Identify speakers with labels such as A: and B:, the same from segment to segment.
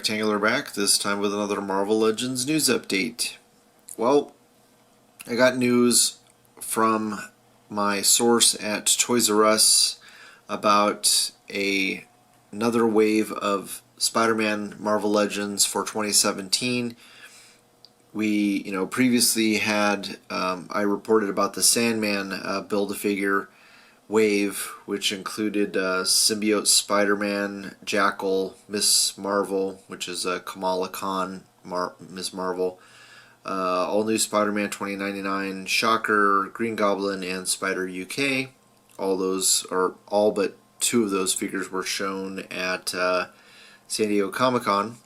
A: Rectangular back, this time with another Marvel Legends news update. Well, I got news from my source at Toys R Us about another wave of Spider-Man Marvel Legends for 2017. We, previously had, I reported about the Sandman Build-A-Figure wave, which included Symbiote Spider-Man, Jackal, Miss Marvel, which is Kamala Khan, Miss Marvel, all new Spider-Man 2099, Shocker, Green Goblin, and Spider UK. All but two of those figures were shown at San Diego Comic-Con,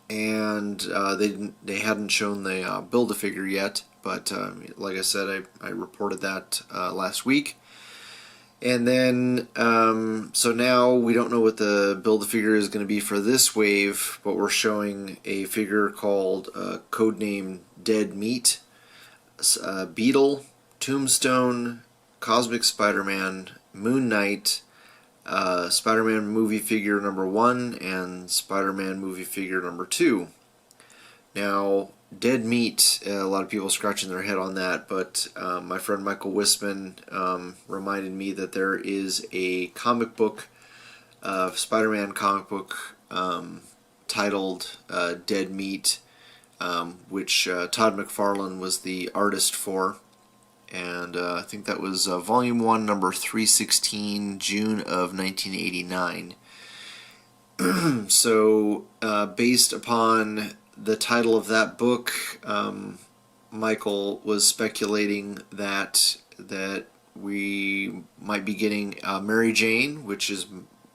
A: and they hadn't shown the Build-A-Figure yet, but like I said, I reported that last week. And then, so now we don't know what the Build-A-Figure is going to be for this wave, but we're showing a figure called codename Dead Meat, Beetle, Tombstone, Cosmic Spider-Man, Moon Knight, Spider-Man movie figure number 1, and Spider-Man movie figure number 2. Now, Dead Meat, a lot of people scratching their head on that, but my friend Michael Wisman reminded me that there is a comic book, Spider-Man comic book titled Dead Meat, which Todd McFarlane was the artist for, and I think that was Volume 1, number 316, June of 1989. So, based upon the title of that book, Michael was speculating that we might be getting Mary Jane, which is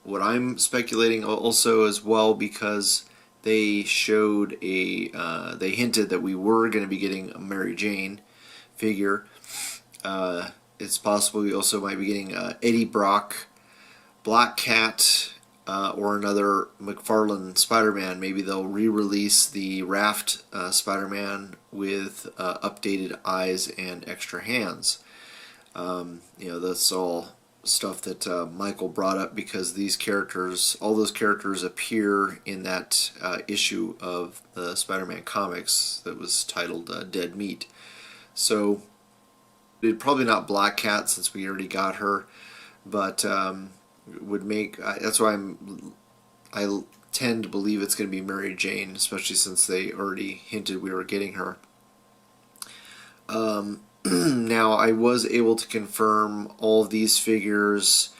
A: what I'm speculating also as well, because they showed they hinted that we were going to be getting a Mary Jane figure. It's possible we also might be getting Eddie Brock, Black Cat, or another McFarlane Spider-Man. Maybe they'll re-release the Raft Spider-Man with updated eyes and extra hands. That's all stuff that Michael brought up, because these characters, all those characters, appear in that issue of the Spider-Man comics that was titled Dead Meat. So, probably not Black Cat, since we already got her, but would make, that's why I tend to believe it's going to be Mary Jane, especially since they already hinted we were getting her. Now, I was able to confirm all of these figures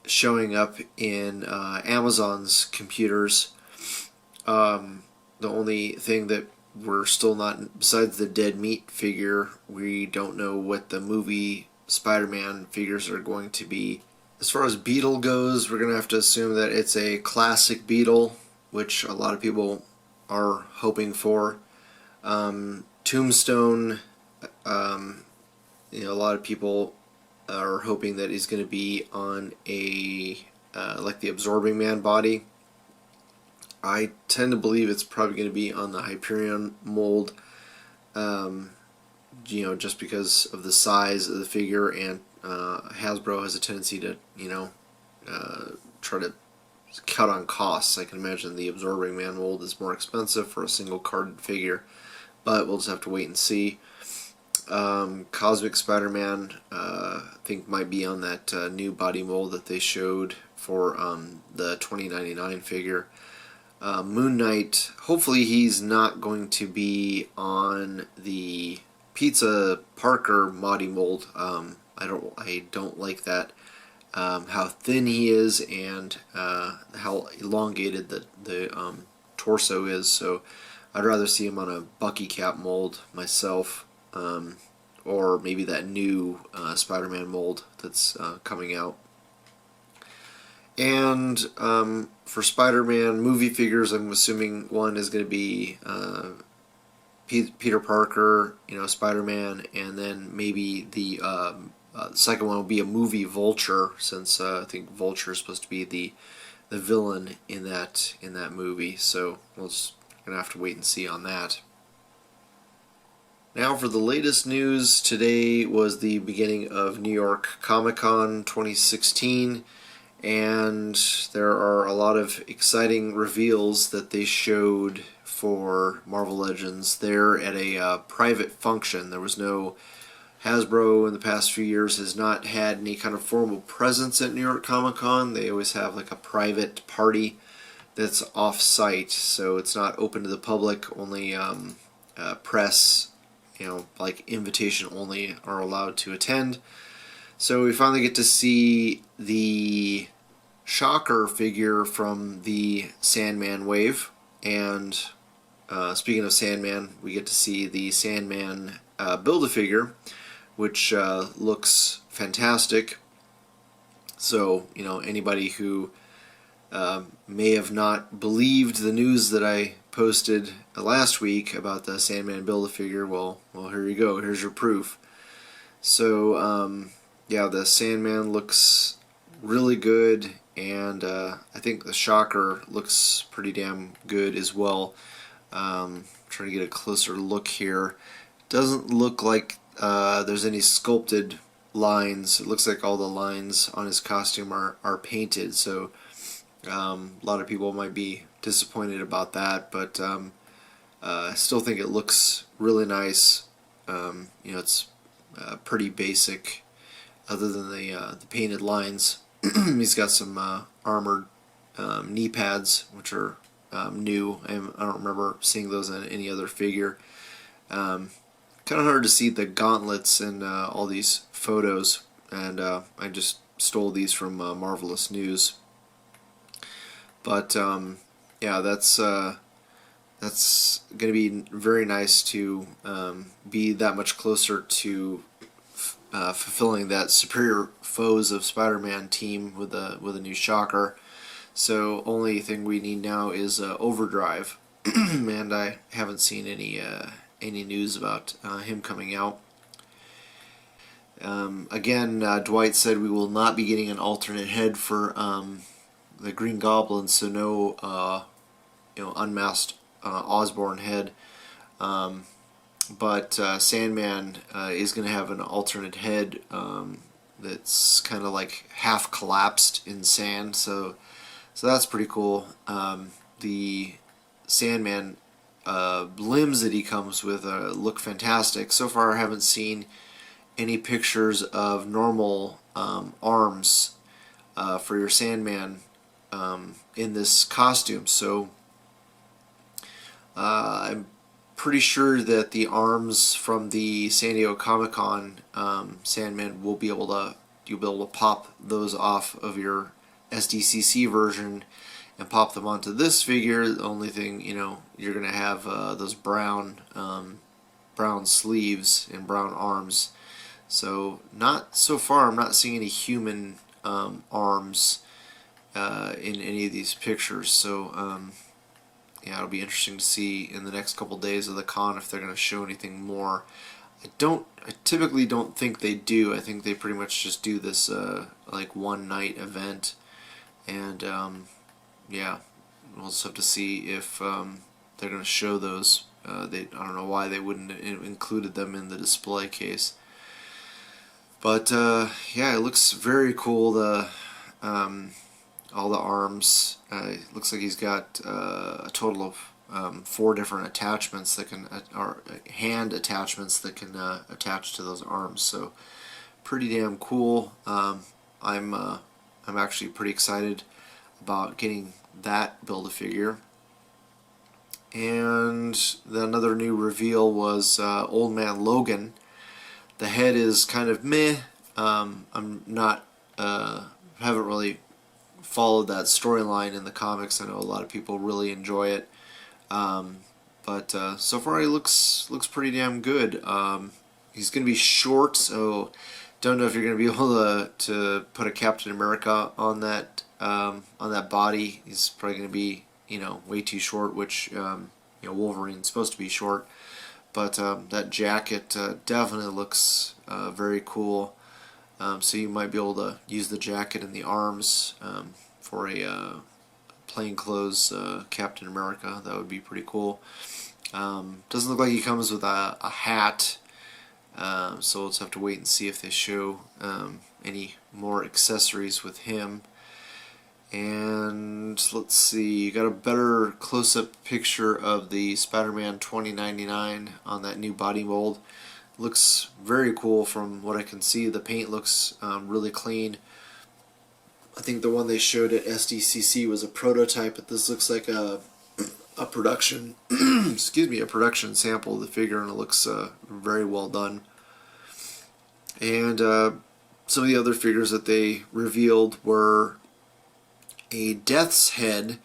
A: showing up in Amazon's computers. The only thing that we're still not, besides the Dead Meat figure, we don't know what the movie Spider-Man figures are going to be. As far as Beetle goes, we're going to have to assume that it's a classic Beetle, which a lot of people are hoping for. Tombstone, a lot of people are hoping that he's going to be on a, like the Absorbing Man body. I tend to believe it's probably going to be on the Hyperion mold, just because of the size of the figure, and Hasbro has a tendency to, try to cut on costs. I can imagine the Absorbing Man mold is more expensive for a single carded figure, but we'll just have to wait and see. Cosmic Spider-Man, I think, might be on that new body mold that they showed for the 2099 figure. Moon Knight, hopefully he's not going to be on the Pizza Parker body mold. I don't like that, how thin he is, and how elongated the torso is, so I'd rather see him on a Bucky Cap mold myself, or maybe that new Spider-Man mold that's coming out. And for Spider-Man movie figures, I'm assuming one is going to be Peter Parker, Spider-Man, and then maybe the second one will be a movie Vulture, since I think Vulture is supposed to be the villain in that movie. So we're gonna have to wait and see on that. Now for the latest news, today was the beginning of New York Comic Con 2016, and there are a lot of exciting reveals that they showed for Marvel Legends there at a private function. There was no Hasbro in the past few years has not had any kind of formal presence at New York Comic Con. They always have like a private party that's off-site, so it's not open to the public. Only press, like invitation only, are allowed to attend. So we finally get to see the Shocker figure from the Sandman wave, and speaking of Sandman, we get to see the Sandman Build-A-Figure, which looks fantastic. So, anybody who may have not believed the news that I posted last week about the Sandman Build-A-Figure, well, here you go. Here's your proof. So, yeah, the Sandman looks really good, and I think the Shocker looks pretty damn good as well. Trying to get a closer look here. Doesn't look like there's any sculpted lines. It looks like all the lines on his costume are painted, so a lot of people might be disappointed about that, but I still think it looks really nice. It's pretty basic, other than the painted lines. He's got some armored knee pads, which are new. I don't remember seeing those in any other figure. Kind of hard to see the gauntlets in all these photos, and I just stole these from Marvelous News. But yeah, that's going to be very nice to be that much closer to fulfilling that Superior Foes of Spider-Man team with a new Shocker. So only thing we need now is Overdrive, and I haven't seen any news about him coming out. Again, Dwight said we will not be getting an alternate head for the Green Goblin, so no unmasked Osborn head. But Sandman is going to have an alternate head that's kind of like half collapsed in sand, so that's pretty cool. The Sandman limbs that he comes with look fantastic. So far I haven't seen any pictures of normal arms for your Sandman in this costume, so I'm pretty sure that the arms from the San Diego Comic-Con Sandman you'll be able to pop those off of your SDCC version and pop them onto this figure. The only thing, you're going to have those brown sleeves and brown arms. So so far I'm not seeing any human arms in any of these pictures. So yeah, it'll be interesting to see in the next couple days of the con if they're going to show anything more. I typically don't think they do. I think they pretty much just do this like one night event, and yeah, we'll just have to see if they're going to show those. I don't know why they wouldn't have included them in the display case. But yeah, it looks very cool. All the arms. Looks like he's got a total of 4 different attachments that or hand attachments that can attach to those arms. So pretty damn cool. I'm actually pretty excited about getting that Build-A-Figure. And another new reveal was Old Man Logan. The head is kind of meh. I'm not haven't really followed that storyline in the comics. I know a lot of people really enjoy it, but so far he looks pretty damn good. He's going to be short, so don't know if you're going to be able to put a Captain America on that body. He's probably going to be way too short, which Wolverine's supposed to be short. But that jacket definitely looks very cool. So you might be able to use the jacket and the arms for a plainclothes Captain America. That would be pretty cool. Doesn't look like he comes with a hat, so we'll just have to wait and see if they show any more accessories with him. And let's see, you got a better close-up picture of the Spider-Man 2099 on that new body mold. Looks very cool from what I can see. The paint looks really clean. I think the one they showed at SDCC was a prototype, but this looks like a production excuse me, a production sample of the figure, and it looks very well done. And some of the other figures that they revealed were a Death's Head.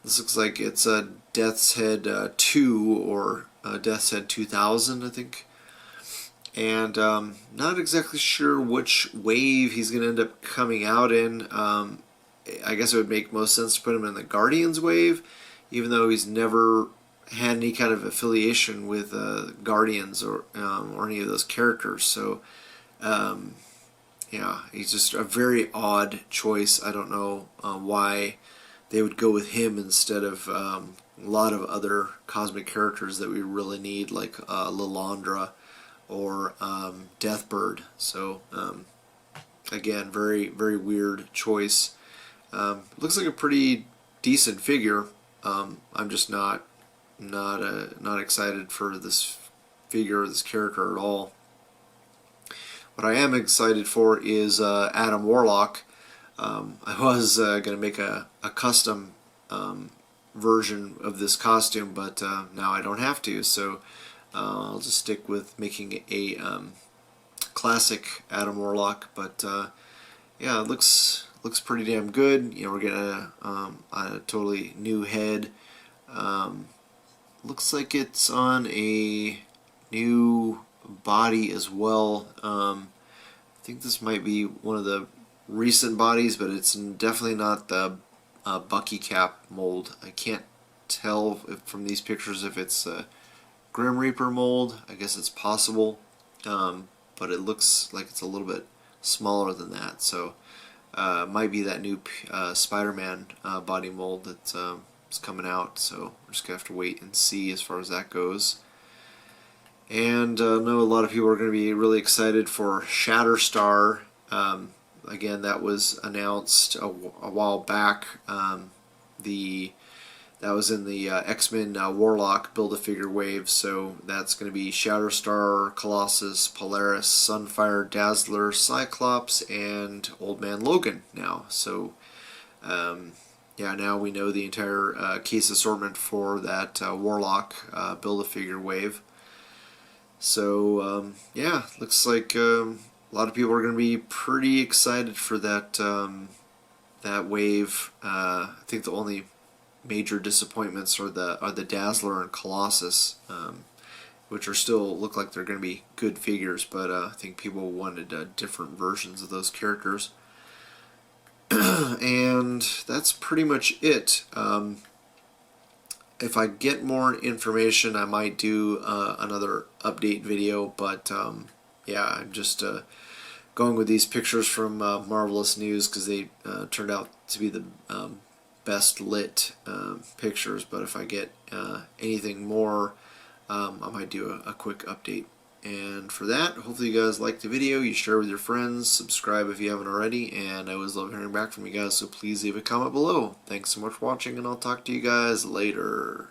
A: This looks like it's a Death's Head 2 or Death's Head 2000, I think. And not exactly sure which wave he's going to end up coming out in. I guess it would make most sense to put him in the Guardians wave, even though he's never had any kind of affiliation with Guardians or any of those characters. So yeah, he's just a very odd choice. I don't know why they would go with him instead of a lot of other cosmic characters that we really need, like Lilandra or Deathbird. So again, very weird choice. Looks like a pretty decent figure. I'm just not excited for this figure, this character at all. What I am excited for is Adam Warlock. I was going to make a custom version of this costume, but now I don't have to, so I'll just stick with making a classic Adam Warlock. But yeah, it looks pretty damn good. You know, we're getting a totally new head. Looks like it's on a new body as well. I think this might be one of the recent bodies, but it's definitely not the Bucky Cap mold. I can't tell from these pictures if it's a Grim Reaper mold. I guess it's possible, but it looks like it's a little bit smaller than that. So might be that new Spider-Man body mold that's coming out. So we're just gonna have to wait and see as far as that goes. And I know a lot of people are going to be really excited for Shatterstar. Again, that was announced a while back. That was in the X-Men Warlock Build-A-Figure wave, so that's going to be Shatterstar, Colossus, Polaris, Sunfire, Dazzler, Cyclops, and Old Man Logan now. So yeah, now we know the entire case assortment for that Warlock Build-A-Figure wave. So yeah, looks like a lot of people are going to be pretty excited for that that wave. I think the only major disappointments are the Dazzler and Colossus, which are still look like they're going to be good figures, but I think people wanted different versions of those characters. And that's pretty much it. If I get more information, I might do another update video, but yeah, I'm just going with these pictures from Marvelous News because they turned out to be the best lit pictures. But if I get anything more, I might do a quick update. And for that, hopefully you guys liked the video, you share with your friends, subscribe if you haven't already, and I always love hearing back from you guys, so please leave a comment below. Thanks so much for watching, and I'll talk to you guys later.